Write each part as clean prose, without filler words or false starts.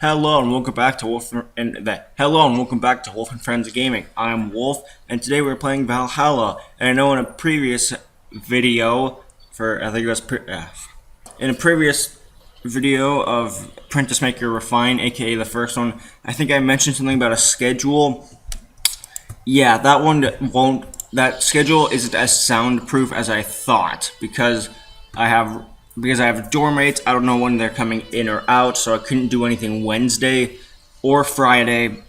Hello and welcome back to Wolf and Friends Gaming. I'm Wolf, and today we're playing Valhalla. And I know in a previous video, in a previous video of Apprentice Maker Refine, aka the first one, I think I mentioned something about a schedule. Yeah, that schedule isn't as soundproof as I thought because I have dorm mates. I don't know when they're coming in or out, so I couldn't do anything Wednesday or Friday.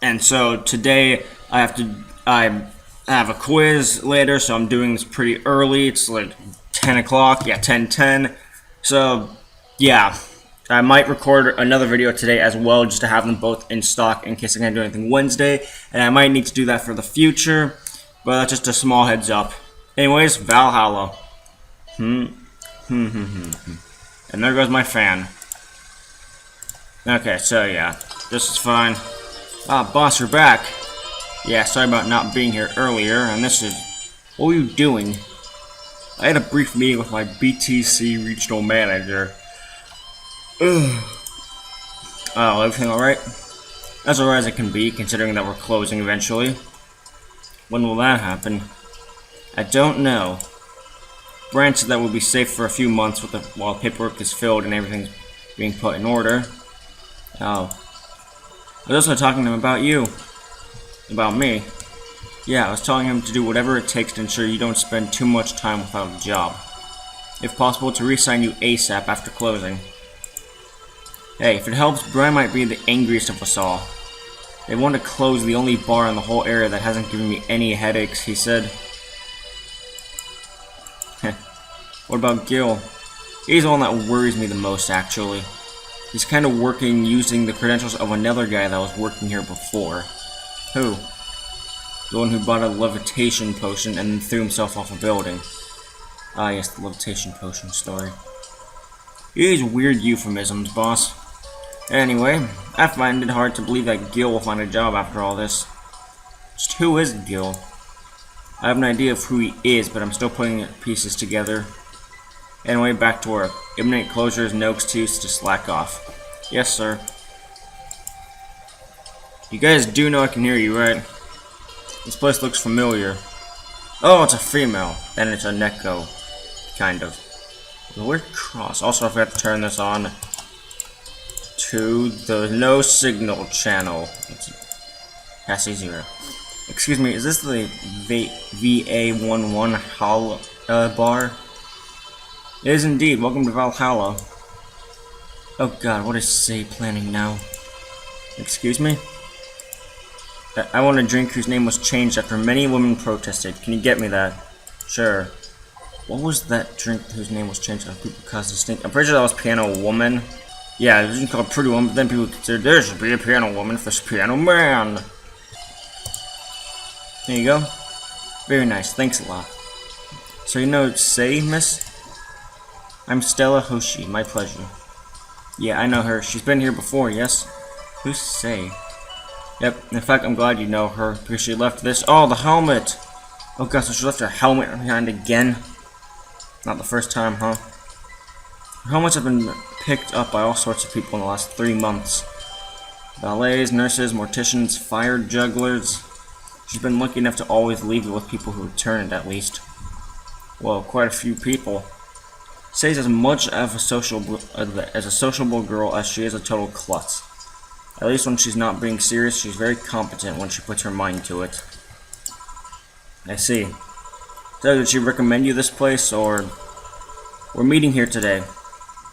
And so today I have a quiz later, so I'm doing this pretty early. It's like 10 o'clock, 10:10. So yeah, I might record another video today as well, just to have them both in stock in case I can't do anything Wednesday, and I might need to do that for the future, but that's just a small heads up. Anyways, Valhalla. And there goes my fan. Okay, so yeah, this is fine. Ah, boss, you're back. Yeah, sorry about not being here earlier, and this is... What were you doing? I had a brief meeting with my BTC regional manager. Ugh. Oh, everything alright? As alright as it can be, considering that we're closing eventually. When will that happen? I don't know. Brand said that we'll be safe for a few months while paperwork is filled and everything's being put in order. Oh. I was also talking to him about you. About me. Yeah, I was telling him to do whatever it takes to ensure you don't spend too much time without a job. If possible, to re-sign you ASAP after closing. Hey, if it helps, Brian might be the angriest of us all. They want to close the only bar in the whole area that hasn't given me any headaches, he said. What about Gil? He's the one that worries me the most, actually. He's kind of working using the credentials of another guy that was working here before. Who? The one who bought a levitation potion and then threw himself off a building. Ah yes, the levitation potion story. These weird euphemisms, boss. Anyway, I find it hard to believe that Gil will find a job after all this. Just who is Gil? I have an idea of who he is, but I'm still putting pieces together. Anyway, back to work. Imminent closure is no excuse to slack off. Yes, sir. You guys do know I can hear you, right? This place looks familiar. Oh, it's a female. Then it's a Neko. Kind of. The weird cross. Also, I forgot to turn this on to the no signal channel. That's easier. Excuse me, is this the VA-11 Hall bar? It is indeed. Welcome to Valhalla. Oh god, what is SEI planning now? Excuse me? I want a drink whose name was changed after many women protested. Can you get me that? Sure. What was that drink whose name was changed after people caused a stink? I'm pretty sure that was Piano Woman. Yeah, it was called Pretty Woman, but then people considered there should be a Piano Woman for this Piano Man. There you go. Very nice. Thanks a lot. So you know SEI, miss? I'm Stella Hoshi. My pleasure. Yeah, I know her. She's been here before, yes? Who's SEI? Yep, in fact, I'm glad you know her, because she left this. Oh, the helmet! Oh god, so she left her helmet behind again? Not the first time, huh? Her helmets have been picked up by all sorts of people in the last 3 months. Valets, nurses, morticians, fire jugglers. She's been lucky enough to always leave it with people who return it, at least. Well, quite a few people. SEI's as much of a sociable girl as she is a total klutz. At least when she's not being serious, she's very competent when she puts her mind to it. I see. So did she recommend you this place, or... We're meeting here today.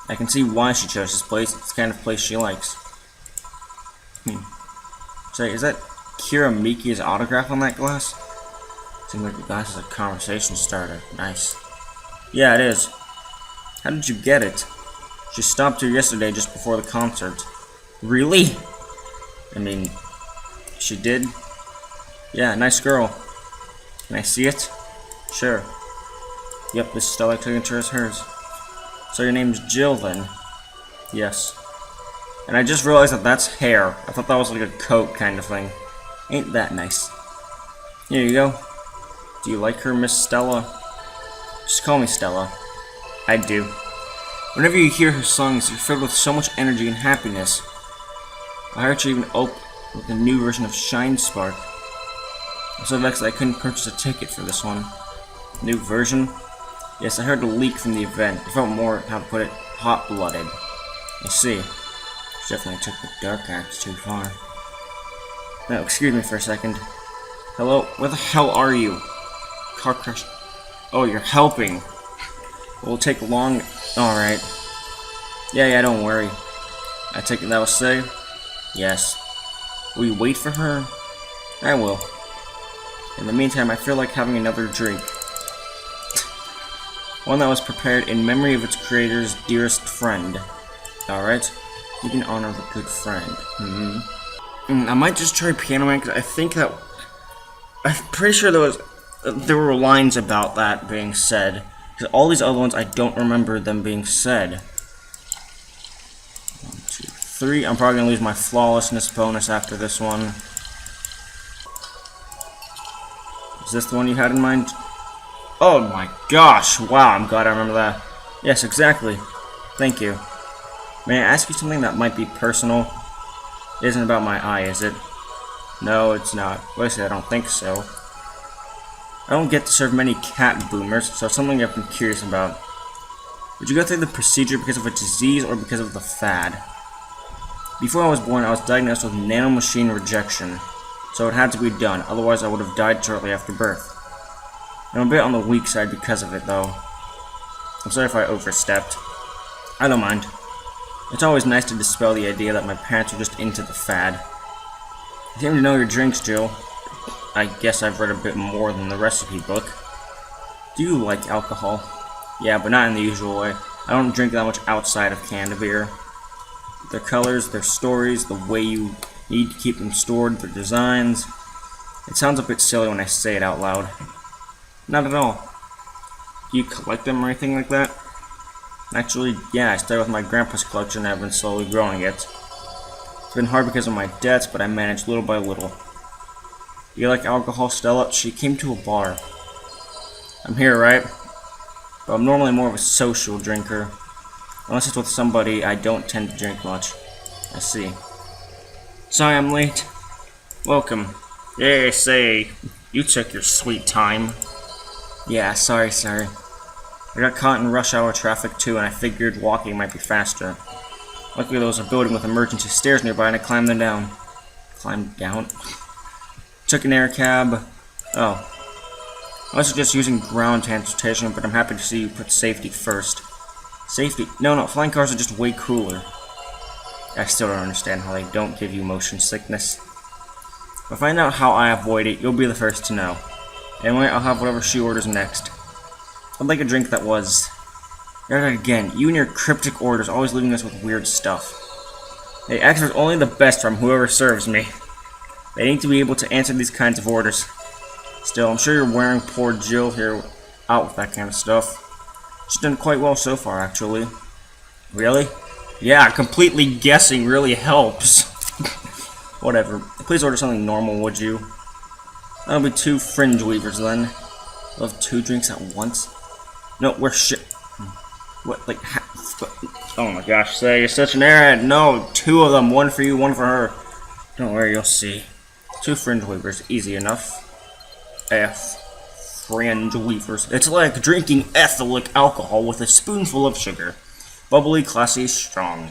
I can see why she chose this place. It's the kind of place she likes. Say, is that Kira Miki's autograph on that glass? Seems like the glass is a conversation starter. Nice. Yeah, it is. How did you get it? She stopped here yesterday just before the concert. Really? I mean, she did? Yeah, nice girl. Can I see it? Sure. Yep, this stellar signature is hers. So your name's Jill, then? Yes. And I just realized that that's hair. I thought that was like a coat kind of thing. Ain't that nice? Here you go. Do you like her, Miss Stella? Just call me Stella. I do. Whenever you hear her songs, you're filled with so much energy and happiness. I heard she even opened with a new version of Shine Spark. I'm so vexed that I couldn't purchase a ticket for this one. New version? Yes, I heard a leak from the event. It felt more, how to put it, hot-blooded. I see. She definitely took the dark arts too far. Now, excuse me for a second. Hello? Where the hell are you? Car crash. Oh, you're helping. It will take long. Alright. Yeah, don't worry. I take it that will say? Yes. Will you wait for her? I will. In the meantime, I feel like having another drink. One that was prepared in memory of its creator's dearest friend. Alright. You can honor the good friend. I might just try Piano Man, because I think that... I'm pretty sure there were lines about that being said. Because all these other ones, I don't remember them being said. 1, 2, 3. I'm probably going to lose my flawlessness bonus after this one. Is this the one you had in mind? Oh my gosh! Wow, I'm glad I remember that. Yes, exactly. Thank you. May I ask you something that might be personal? It isn't about my eye, is it? No, it's not. Well, I don't think so. I don't get to serve many cat boomers, so it's something I've been curious about. Did you go through the procedure because of a disease or because of the fad? Before I was born, I was diagnosed with nanomachine rejection, so it had to be done, otherwise I would have died shortly after birth. I'm a bit on the weak side because of it, though. I'm sorry if I overstepped. I don't mind. It's always nice to dispel the idea that my parents were just into the fad. You seem to know your drinks, Jill. I guess I've read a bit more than the recipe book. Do you like alcohol? Yeah, but not in the usual way. I don't drink that much outside of canned beer. Their colors, their stories, the way you need to keep them stored, their designs. It sounds a bit silly when I say it out loud. Not at all. Do you collect them or anything like that? Actually, yeah, I started with my grandpa's collection and I've been slowly growing it. It's been hard because of my debts, but I managed little by little. Do you like alcohol, Stella? She came to a bar. I'm here, right? But I'm normally more of a social drinker. Unless it's with somebody, I don't tend to drink much. I see. Sorry I'm late. Welcome. Yeah, say, you took your sweet time. Yeah, sorry. I got caught in rush hour traffic too, and I figured walking might be faster. Luckily there was a building with emergency stairs nearby, and I climbed them down. Climbed down? Took an air cab. Oh. I was just using ground transportation, but I'm happy to see you put safety first. Safety? No, flying cars are just way cooler. I still don't understand how they don't give you motion sickness. If I find out how I avoid it, you'll be the first to know. Anyway, I'll have whatever she orders next. I'd like a drink that was... Again, you and your cryptic orders always leaving us with weird stuff. Hey, extra's only the best from whoever serves me. They need to be able to answer these kinds of orders. Still, I'm sure you're wearing poor Jill here out with that kind of stuff. She's done quite well so far, actually. Really? Yeah, completely guessing really helps. Whatever. Please order something normal, would you? That'll be 2 fringe weavers, then. I'll have 2 drinks at once? No, we're shit. What, like, oh my gosh, Say, you're such an airhead. No, 2 of them. 1 for you, 1 for her. Don't worry, you'll see. 2 fringe weavers, easy enough. Fringe weavers. It's like drinking ethylene alcohol with a spoonful of sugar. Bubbly, classy, strong.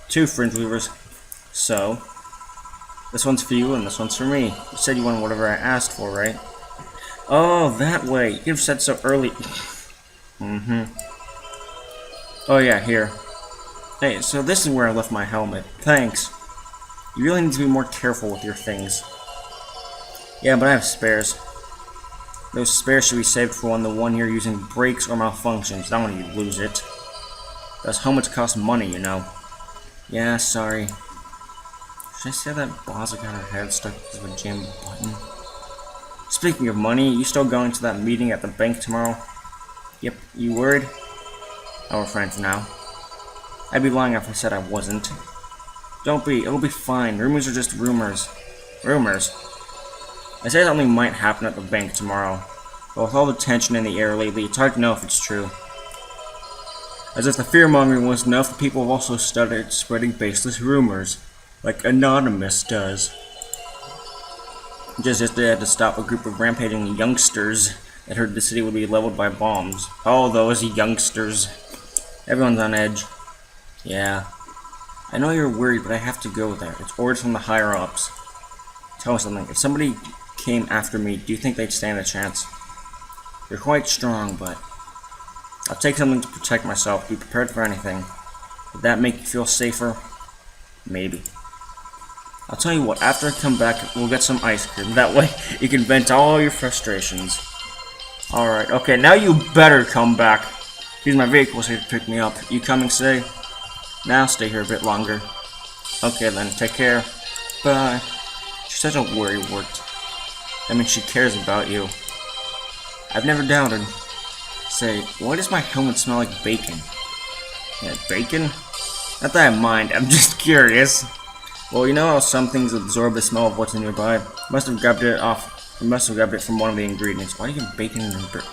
2 fringe weavers. So, this one's for you and this one's for me. You said you wanted whatever I asked for, right? Oh, that way. You could have said so early. Oh yeah, here. Hey, so this is where I left my helmet. Thanks. You really need to be more careful with your things. Yeah, but I have spares. Those spares should be saved for when the one you're using breaks or malfunctions, not when you lose it. Those helmets cost money, you know. Yeah, sorry. Should I say that Baza got her head stuck because of a jammed button? Speaking of money, you still going to that meeting at the bank tomorrow? Yep, you worried? We're friends now. I'd be lying if I said I wasn't. Don't be, it'll be fine. Rumors are just rumors. Rumors? I say something might happen at the bank tomorrow. But with all the tension in the air lately, it's hard to know if it's true. As if the fear-mongering was enough, people have also started spreading baseless rumors, like Anonymous does. Just yesterday, I had to stop a group of rampaging youngsters that heard the city would be leveled by bombs. Oh, those youngsters. Everyone's on edge. Yeah. I know you're worried, but I have to go there. It's orders from the higher-ups. Tell me something. If somebody came after me, do you think they'd stand a chance? You're quite strong, but I'll take something to protect myself. Be prepared for anything. Would that make you feel safer? Maybe. I'll tell you what, after I come back, we'll get some ice cream. That way, you can vent all your frustrations. Alright, okay, now you better come back. Use my vehicle here to pick me up. You coming, Say? Now stay here a bit longer. Okay then, take care. Bye. She's such a worrywart. I mean, she cares about you. I've never doubted. Say, why does my helmet smell like bacon? Yeah, bacon? Not that I mind, I'm just curious. Well, you know how some things absorb the smell of what's nearby? Must have grabbed it from one of the ingredients. Why do you have bacon in your dirt?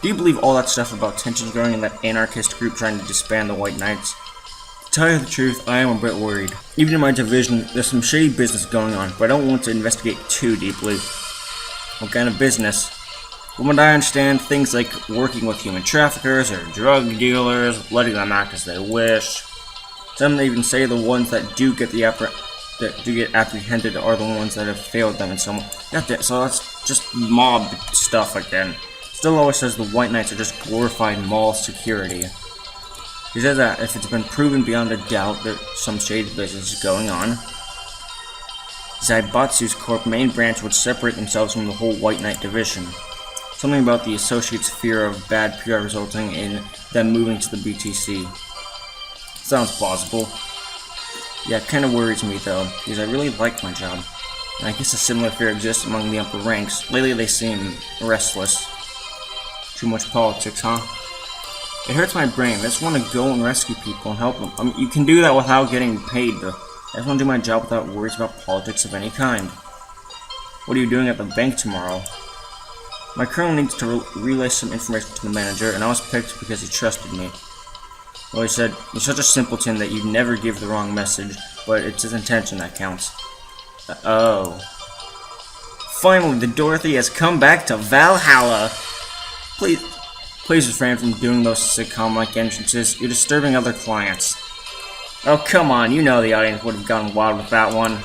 Do you believe all that stuff about tensions growing in that anarchist group trying to disband the White Knights? To tell you the truth, I am a bit worried. Even in my division, there's some shady business going on, but I don't want to investigate too deeply. What kind of business? From what I understand, things like working with human traffickers or drug dealers, letting them act as they wish. Some even say the ones that do get apprehended are the ones that have failed them in some way. So that's just mob stuff again. Still always says the White Knights are just glorified mall security. He says that if it's been proven beyond a doubt that some shady business is going on, Zaibatsu's Corp main branch would separate themselves from the whole White Knight division. Something about the Associates' fear of bad PR resulting in them moving to the BTC. Sounds plausible. Yeah, it kinda worries me though, because I really like my job. And I guess a similar fear exists among the upper ranks. Lately they seem restless. Too much politics, huh? It hurts my brain. I just want to go and rescue people and help them. I mean, you can do that without getting paid though. I just want to do my job without worries about politics of any kind. What are you doing at the bank tomorrow? My colonel needs to relay some information to the manager, and I was picked because he trusted me. Well, he said, you're such a simpleton that you'd never give the wrong message, but it's his intention that counts. Oh. Finally, the Dorothy has come back to Valhalla! Please refrain from doing those sitcom-like entrances. You're disturbing other clients. Oh, come on, you know the audience would have gone wild with that one.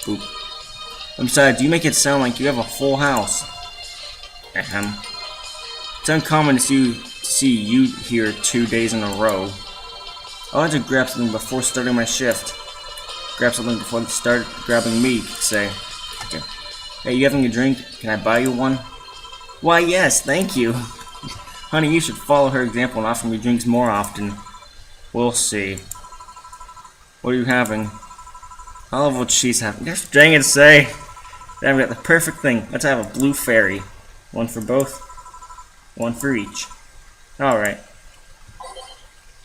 Boop. And besides, you make it sound like you have a full house. Ahem. It's uncommon to see you here 2 days in a row. I had to grab something before starting my shift. Grab something before they start grabbing me, say. Okay. Hey, you having a drink? Can I buy you one? Why, yes, thank you. Honey, you should follow her example and offer me drinks more often. We'll see. What are you having? I love what she's having. Gosh dang it, Say. I've got the perfect thing. Let's have a blue fairy. One for both. One for each. Alright.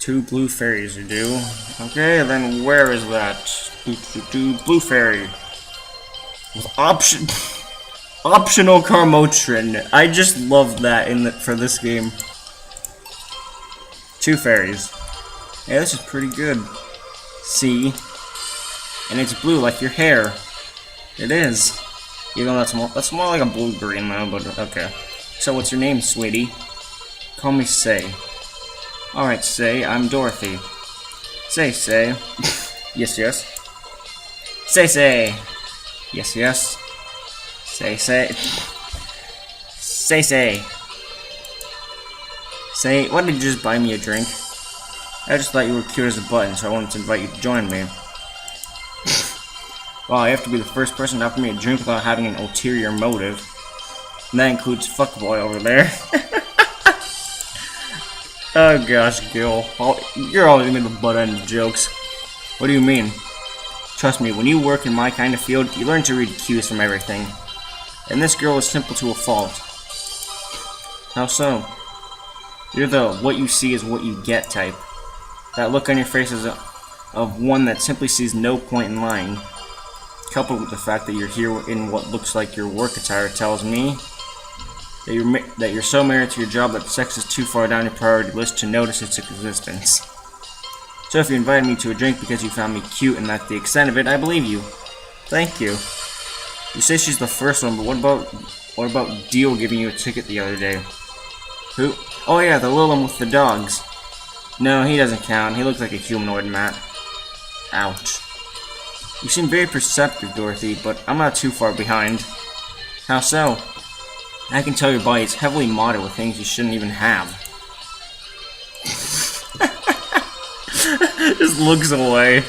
2 blue fairies are due. Okay, then where is that? Blue fairy. With optional Carmotrin. I just love that for this game. 2 fairies. Yeah, this is pretty good. See? And it's blue like your hair. It is. Even though that's more like a blue-green though, but okay. So what's your name, sweetie? Call me Say. Alright, Say, I'm Dorothy. Say. Yes. Say. Yes. Say. Say, why did you just buy me a drink? I just thought you were cute as a button, so I wanted to invite you to join me. Well, I have to be the first person to offer me a drink without having an ulterior motive. And that includes fuckboy over there. Oh gosh, Gil. You're always gonna be the butt end of jokes. What do you mean? Trust me, when you work in my kind of field, you learn to read cues from everything. And this girl is simple to a fault. How so? You're the what you see is what you get type. That look on your face is of one that simply sees no point in lying. Coupled with the fact that you're here in what looks like your work attire tells me that you're so married to your job that sex is too far down your priority list to notice its existence. So if you invited me to a drink because you found me cute and that's the extent of it, I believe you. Thank you. You say she's the first one, but what about Deal giving you a ticket the other day? Who? Oh yeah, the little one with the dogs. No, he doesn't count. He looks like a humanoid, Matt. Ouch. You seem very perceptive, Dorothy, but I'm not too far behind. How so? I can tell your body is heavily modded with things you shouldn't even have. Just looks away.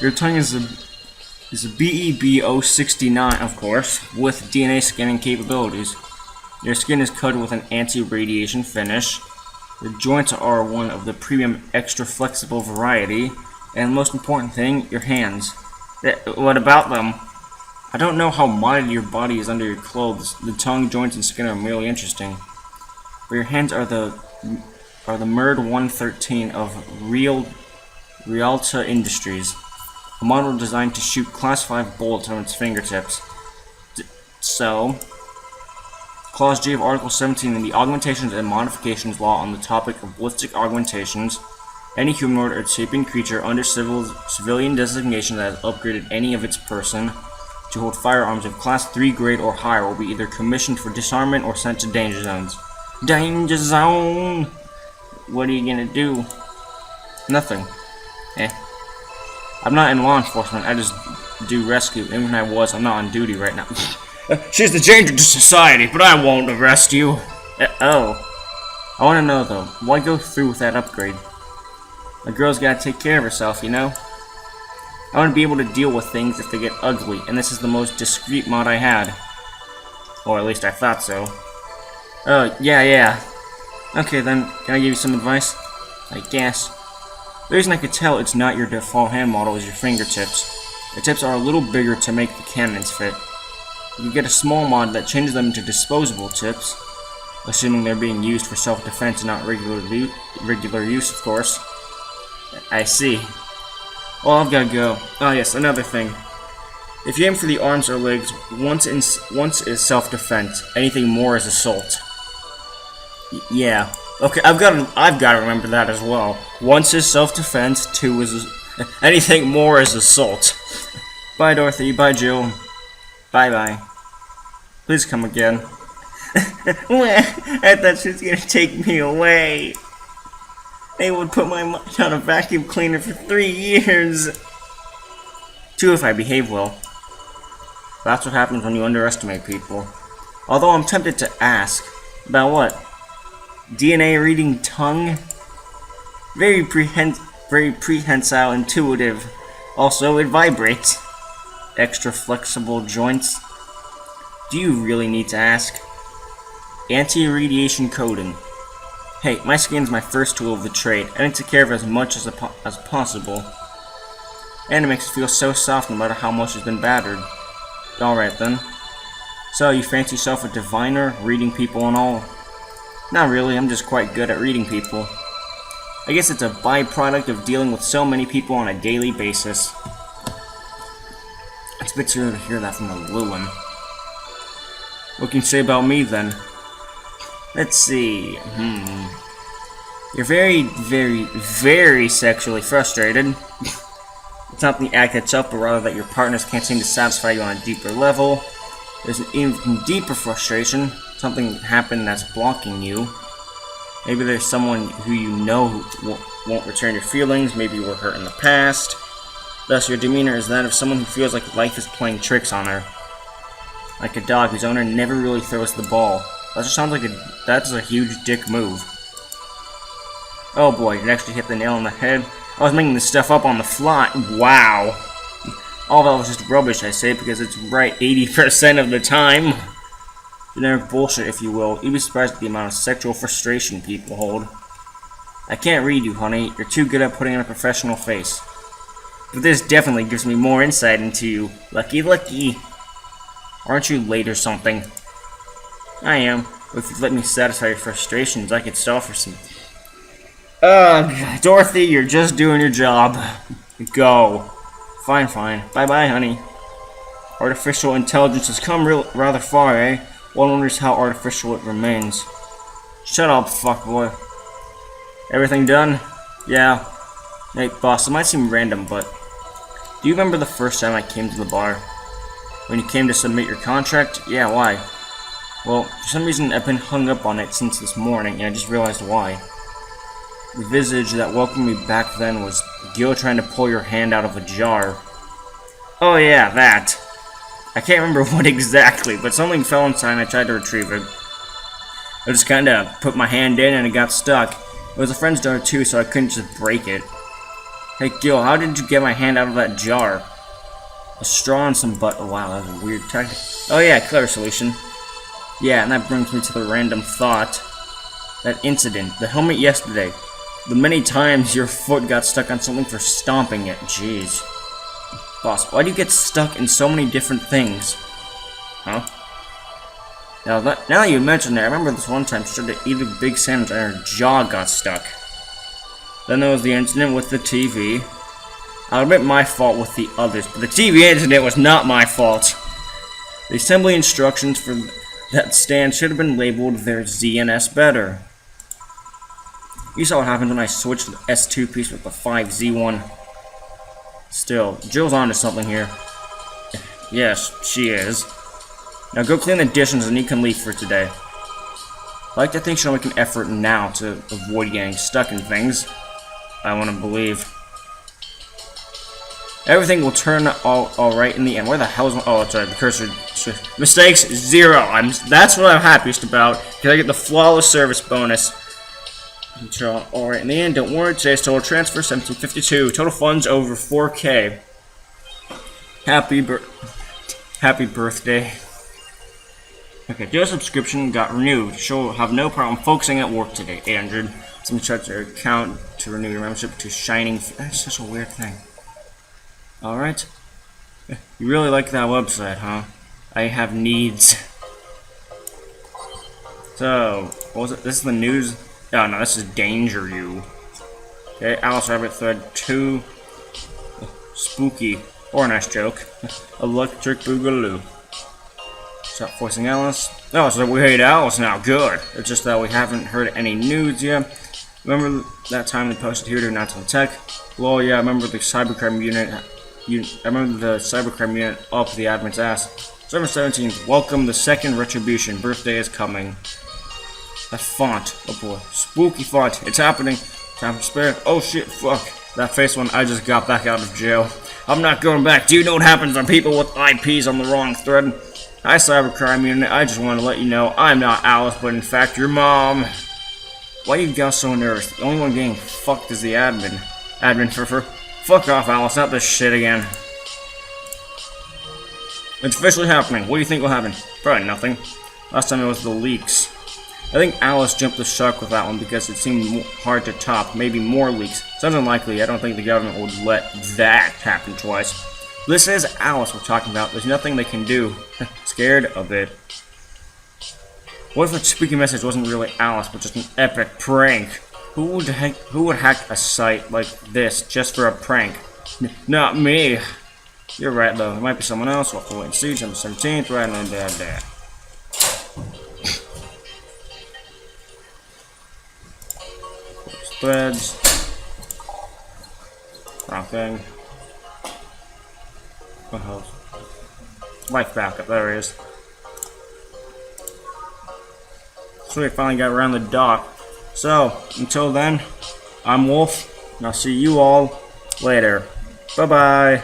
Your tongue is a VA-11, of course, with DNA scanning capabilities. Your skin is coated with an anti-radiation finish. Your joints are one of the premium extra flexible variety. And most important thing, your hands. What about them? I don't know how modded your body is under your clothes. The tongue, joints, and skin are merely interesting. But your hands are the MERD 113 of Rialta Industries. A model designed to shoot Class 5 bullets from its fingertips. Clause G of Article 17 in the Augmentations and Modifications Law on the topic of ballistic augmentations. Any humanoid or shaping creature under civilian designation that has upgraded any of its person to hold firearms of Class 3 grade or higher will be either commissioned for disarmament or sent to danger zones. Danger zone! What are you gonna do? Nothing. I'm not in law enforcement, I just do rescue. Even when I was, I'm not on duty right now. She's the danger to society, but I won't arrest you. Oh. I want to know, though, why go through with that upgrade? A girl's gotta take care of herself, you know? I want to be able to deal with things if they get ugly, and this is the most discreet mod I had. Or at least I thought so. Oh, yeah. Okay then, can I give you some advice? I guess. The reason I could tell it's not your default hand model is your fingertips. The tips are a little bigger to make the cannons fit. You can get a small mod that changes them into disposable tips, assuming they're being used for self-defense and not regular use, of course. I see. Well, I've gotta go. Oh yes, another thing. If you aim for the arms or legs, once is self-defense. Anything more is assault. Yeah. Okay, I've got to remember that as well. Once is self-defense, 2 is anything more is assault. Bye, Dorothy. Bye, Jill. Bye. Please come again. I thought she was gonna take me away. They would put my mind on a vacuum cleaner for 3 years. 2 if I behave well. That's what happens when you underestimate people. Although I'm tempted to ask. About what? DNA reading tongue? Very prehensile, intuitive. Also, it vibrates. Extra flexible joints. Do you really need to ask? Anti-radiation coating. Hey, my skin's my first tool of the trade. I need to take care of as much as possible. And it makes it feel so soft no matter how much has been battered. Alright then. So, you fancy yourself a diviner, reading people and all? Not really, I'm just quite good at reading people. I guess it's a byproduct of dealing with so many people on a daily basis. It's a bit surreal to hear that from a Lewin. What can you say about me then? Let's see. You're very sexually frustrated. It's not the act itself, but rather that your partners can't seem to satisfy you on a deeper level. There's an even deeper frustration. Something happened that's blocking you. Maybe there's someone who you know who won't return your feelings. Maybe you were hurt in the past. Thus, your demeanor is that of someone who feels like life is playing tricks on her. Like a dog whose owner never really throws the ball. That just sounds like that's a huge dick move. Oh boy, you actually hit the nail on the head. I was making this stuff up on the fly. Wow. All that was just rubbish, I say, because it's right 80% of the time. Generic bullshit, if you will. You'd be surprised at the amount of sexual frustration people hold. I can't read you, honey. You're too good at putting on a professional face. But this definitely gives me more insight into you. Lucky. Aren't you late or something? I am. But if you'd let me satisfy your frustrations, I could stall for some... Ugh, Dorothy, you're just doing your job. Go. Fine. Bye-bye, honey. Artificial intelligence has come rather far, eh? One wonders how artificial it remains. Shut up, fuckboy. Everything done? Yeah. Hey, boss, it might seem random, but do you remember the first time I came to the bar? When you came to submit your contract? Yeah, why? Well, for some reason I've been hung up on it since this morning, and I just realized why. The visage that welcomed me back then was Gil trying to pull your hand out of a jar. Oh yeah, that. I can't remember what exactly, but something fell inside and I tried to retrieve it. I just kinda put my hand in and it got stuck. It was a friend's jar too, so I couldn't just break it. Hey Gil, how did you get my hand out of that jar? A straw and some butt. Oh wow, that was a weird technique. Oh yeah, clever solution. Yeah, and that brings me to the random thought. That incident, the helmet yesterday. The many times your foot got stuck on something for stomping it. Jeez. Boss, why do you get stuck in so many different things? Huh? Now that you mentioned it, I remember this one time she tried to eat a big sandwich and her jaw got stuck. Then there was the incident with the TV. I'll admit my fault with the others, but the TV incident was not my fault. The assembly instructions for that stand should have been labeled their Z and S better. You saw what happened when I switched the S2 piece with the 5Z1. Still, Jill's onto something here. Yes, she is. Now go clean the dishes and you can leave for today. I like to think she'll make an effort now to avoid getting stuck in things. I want to believe. Everything will turn alright in the end. Where the hell is my... Oh, sorry, the cursor... Mistakes, 0. That's what I'm happiest about. Because I get the flawless service bonus. Alright, in the end, don't worry. Today's total transfer, 1752. Total funds over 4K. Happy birthday. Okay, your subscription got renewed. She'll have no problem focusing at work today. 800. Some check your account to renew your membership to Shining... That's such a weird thing. Alright. You really like that website, huh? I have needs. So, what was it? This is the news? Oh no, this is Danger You. Okay, Alice Rabbit Thread 2. Spooky. Or a nice joke. Electric Boogaloo. Stop voicing Alice. Oh, so we hate Alice now. Good. It's just that we haven't heard any news yet. Remember that time they posted here to announce on tech? Well, yeah, I remember the cybercrime unit. I remember the cybercrime unit up the admin's ass. December 17th. Welcome the second retribution. Birthday is coming. That font. Oh boy. Spooky font. It's happening. Time to spare. Oh shit. Fuck. That face one. I just got back out of jail. I'm not going back. Do you know what happens when people with IPs on the wrong thread? Hi, cybercrime unit. I just want to let you know I'm not Alice, but in fact your mom. Why you got so nervous? The only one getting fucked is the admin. Admin for. Fuck off, Alice. Not this shit again. It's officially happening. What do you think will happen? Probably nothing. Last time it was the leaks. I think Alice jumped the shark with that one because it seemed hard to top. Maybe more leaks. Sounds unlikely. I don't think the government would let that happen twice. This is Alice we're talking about. There's nothing they can do. Scared a bit. What if the spooky message wasn't really Alice, but just an epic prank? Who would hack a site like this just for a prank? Not me. You're right though. It might be someone else. We'll have to wait and see. December 17th, right on there. Threads. Wrong thing. Oh, life backup. There it is. So we finally got around the dock. So, until then, I'm Wolf, and I'll see you all later. Bye-bye.